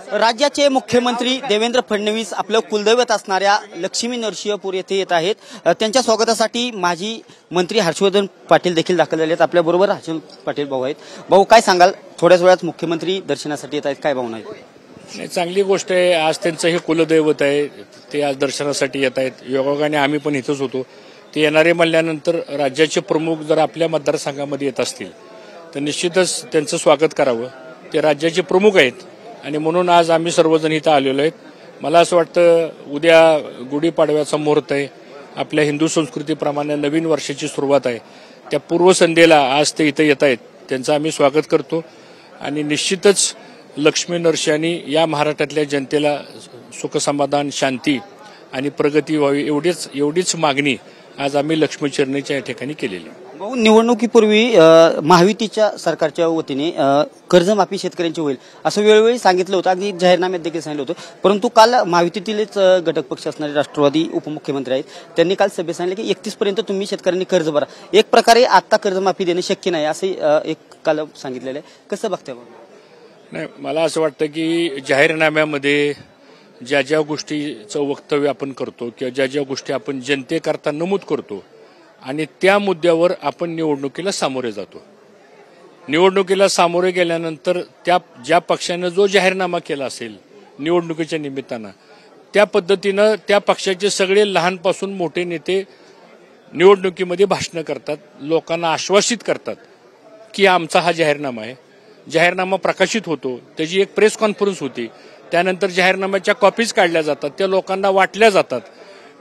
राज्याचे मुख्यमंत्री देवेंद्र फडणवीस आपलं कुलदैवत असणाऱ्या लक्ष्मी नरसिंहपूर येथे येत आहेत। त्यांच्या स्वागतासाठी माजी मंत्री हर्षवर्धन पाटील देखील दाखल झाले आहेत। आपल्याबरोबर हर्षवर्धन पाटील भाऊ आहेत। भाऊ, काय सांगाल? थोड्याच वेळात मुख्यमंत्री दर्शनासाठी येत आहेत, काय भावना आहेत? चांगली गोष्ट आहे। आज त्यांचं हे कुलदैवत आहे, ते आज दर्शनासाठी येत आहेत। योगायोगाने आम्ही पण इथंच होतो। ते येणारे म्हणल्यानंतर राज्याचे प्रमुख जर आपल्या मतदारसंघामध्ये येत असतील तर निश्चितच त्यांचं स्वागत करावं। ते राज्याचे प्रमुख आहेत आणि म्हणून आज आम्ही सर्वजण इथं आलेलो आहेत। मला असं वाटतं उद्या गुढीपाडव्याचा मुहूर्त आहे। आपल्या हिंदू संस्कृतीप्रमाणे नवीन वर्षाची सुरुवात आहे। त्या पूर्वसंध्येला आज ते इथं येत आहेत, त्यांचं आम्ही स्वागत करतो आणि निश्चितच लक्ष्मी नरसिंहांनी या महाराष्ट्रातल्या जनतेला सुखसमाधान, शांती आणि प्रगती व्हावी एवढीच मागणी आज आम्ही लक्ष्मीचरणीच्या या ठिकाणी केलेली आहे। भाऊ, निवडणुकीपूर्वी महायुतीच्या सरकारच्या वतीने कर्जमाफी शेतकऱ्यांची होईल असं वेळोवेळी सांगितलं होतं, अगदी जाहीरनाम्यात देखील सांगितलं होतं। परंतु काल महायुतीतीलच घटक पक्ष असणारे राष्ट्रवादी उपमुख्यमंत्री आहेत, त्यांनी काल सभेत सांगितले की 31 पर्यंत तुम्ही शेतकऱ्यांनी कर्ज भरा। एक प्रकारे आता कर्जमाफी देणे शक्य नाही असे एक काल सांगितलेलं आहे, कसं बघताय? नाही, मला असं वाटतं की जाहीरनाम्यामध्ये ज्या ज्या गोष्टीचं वक्तव्य आपण करतो किंवा ज्या ज्या गोष्टी आपण जनतेकरता नमूद करतो आणि त्या मुद्द्यावर आपण निवडणुकीला सामोरे जातो। निवडणुकीला सामोरे गेल्यानंतर ज्या पक्षानं जो जाहीरनामा केला असेल निवडणुकीच्या निमित्तानं, त्या पद्धतीनं त्या पक्षाचे सगळे लहानपासून मोठे नेते निवडणुकीमध्ये भाषणं करतात, लोकांना आश्वासित करतात की आमचा हा जाहीरनामा आहे। जाहीरनामा प्रकाशित होतो, त्याची एक प्रेस कॉन्फरन्स होती, त्यानंतर जाहीरनाम्याच्या कॉपीज काढल्या जातात, त्या लोकांना वाटल्या जातात,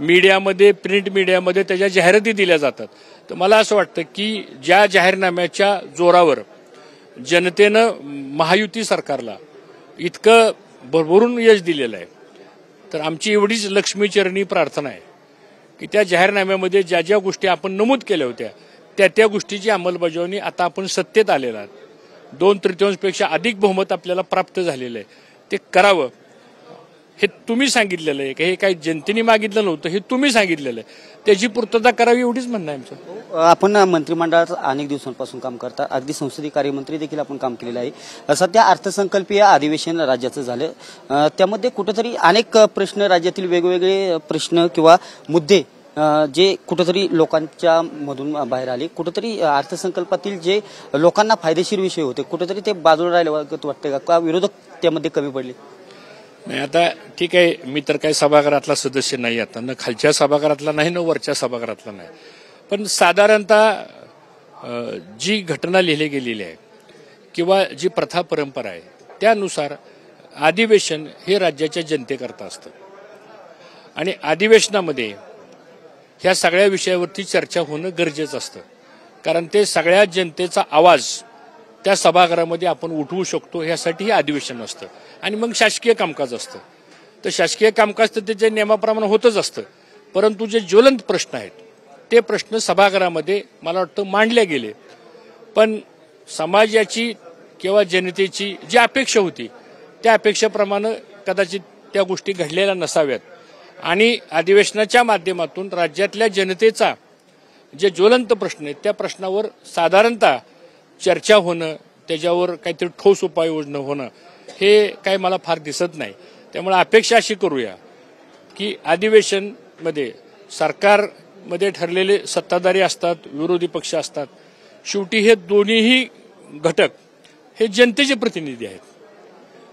मीडियामध्ये, प्रिंट मीडियामध्ये त्याच्या जाहिराती दिल्या जातात। तर मला असं वाटतं की ज्या जाहीरनाम्याच्या जोरावर जनतेनं महायुती सरकारला इतकं भरभरून यश दिलेलं आहे, तर आमची एवढीच लक्ष्मीचरणी प्रार्थना आहे की त्या जाहीरनाम्यामध्ये ज्या ज्या गोष्टी आपण नमूद केल्या होत्या त्या गोष्टीची अंमलबजावणी आता आपण सत्तेत आलेला आहे, 2/3पेक्षा अधिक बहुमत आपल्याला प्राप्त झालेलं आहे, ते करावं। हे तुम्ही सांगितलेलं आहे की हे काही जनतेने मागितलं नव्हतं, हे तुम्ही सांगितलेलं आहे, त्याची पूर्तता करावी एवढीच म्हणणं आहे आमचं। आपण मंत्रिमंडळात अनेक दिवसांपासून काम करता, अगदी संसदीय कार्यमंत्री देखील आपण काम केलेलं आहे। सध्या अर्थसंकल्पीय अधिवेशन राज्याचं झालं, त्यामध्ये कुठेतरी अनेक प्रश्न, राज्यातील वेगवेगळे प्रश्न किंवा मुद्दे जे कुठेतरी लोकांच्या मधून बाहेर आले, कुठेतरी अर्थसंकल्पातील जे लोकांना फायदेशीर विषय होते कुठेतरी ते बाजूला राहिले वाटते का विरोधक त्यामध्ये कमी पडले? नाही, आता ठीक आहे, मी तर काही सभागृहातला सदस्य नाही, आता न खालच्या सभागृहातला नाही न वरच्या सभागृहातला नाही, पण साधारणतः जी घटना लिहिली गेलेली आहे किंवा जी प्रथा परंपरा आहे त्यानुसार अधिवेशन हे राज्याच्या जनतेकरता असतं आणि अधिवेशनामध्ये ह्या सगळ्या विषयावरती चर्चा होणं गरजेचं असतं, कारण ते सगळ्या जनतेचा आवाज त्या सभागृहामध्ये आपण उठवू शकतो, ह्यासाठी हे अधिवेशन असतं। आणि मग शासकीय कामकाज असतं, तर शासकीय कामकाज तर त्याच्या नियमाप्रमाणे होतच असतं, परंतु जे ज्वलंत प्रश्न आहेत ते प्रश्न सभागृहामध्ये मला वाटतं मांडले गेले, पण समाजाची किंवा जनतेची जी अपेक्षा होती त्या अपेक्षेप्रमाणे कदाचित त्या गोष्टी घडलेल्या नसाव्यात आणि अधिवेशनाच्या माध्यमातून राज्यातल्या जनतेचा जे ज्वलंत प्रश्न आहेत त्या प्रश्नावर साधारणतः चर्चा होणं, त्याच्यावर काहीतरी ठोस उपाययोजना होणं हे काय मला फार दिसत नाही। त्यामुळे अपेक्षा अशी करूया की अधिवेशनमध्ये सरकारमध्ये ठरलेले सत्ताधारी असतात, विरोधी पक्ष असतात, शेवटी हे दोन्हीही घटक हे जनतेचे प्रतिनिधी आहेत।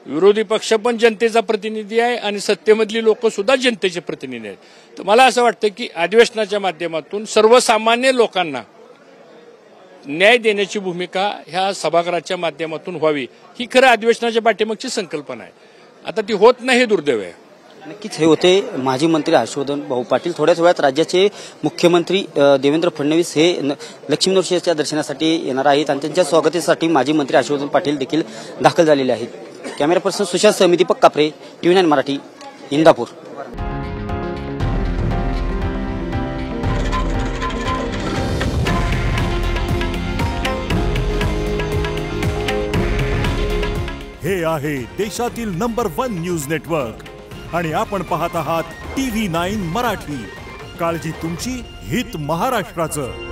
विरोधी पक्ष पण जनतेचा प्रतिनिधी आहे आणि सत्तेमधली लोक सुद्धा जनतेचे प्रतिनिधी आहेत। तर मला असं वाटतं की अधिवेशनाच्या माध्यमातून सर्वसामान्य लोकांना न्याय देण्याची भूमिका ह्या सभागृहाच्या माध्यमातून व्हावी, ही खरं अधिवेशनाच्या पाठीमागची संकल्पना आहे। आता ती होत नाही हे दुर्दैव आहे। नक्कीच हे होते माजी मंत्री हर्षवर्धन भाऊ पाटील। थोड्याच वेळात राज्याचे मुख्यमंत्री देवेंद्र फडणवीस हे लक्ष्मी नरसिंहाच्या दर्शनासाठी येणार आहेत आणि त्यांच्या स्वागतासाठी माजी मंत्री हर्षवर्धन पाटील देखील दाखल झालेले आहेत। कॅमेरा पर्सन सुशांत सह दीपक कापरे, TV9 मराठी, इंदापूर। हे आहे देशातील नंबर 1 न्यूज नेटवर्क आणि आपण पाहत आहात TV9 मराठी। काळजी तुमची, हित महाराष्ट्राचं।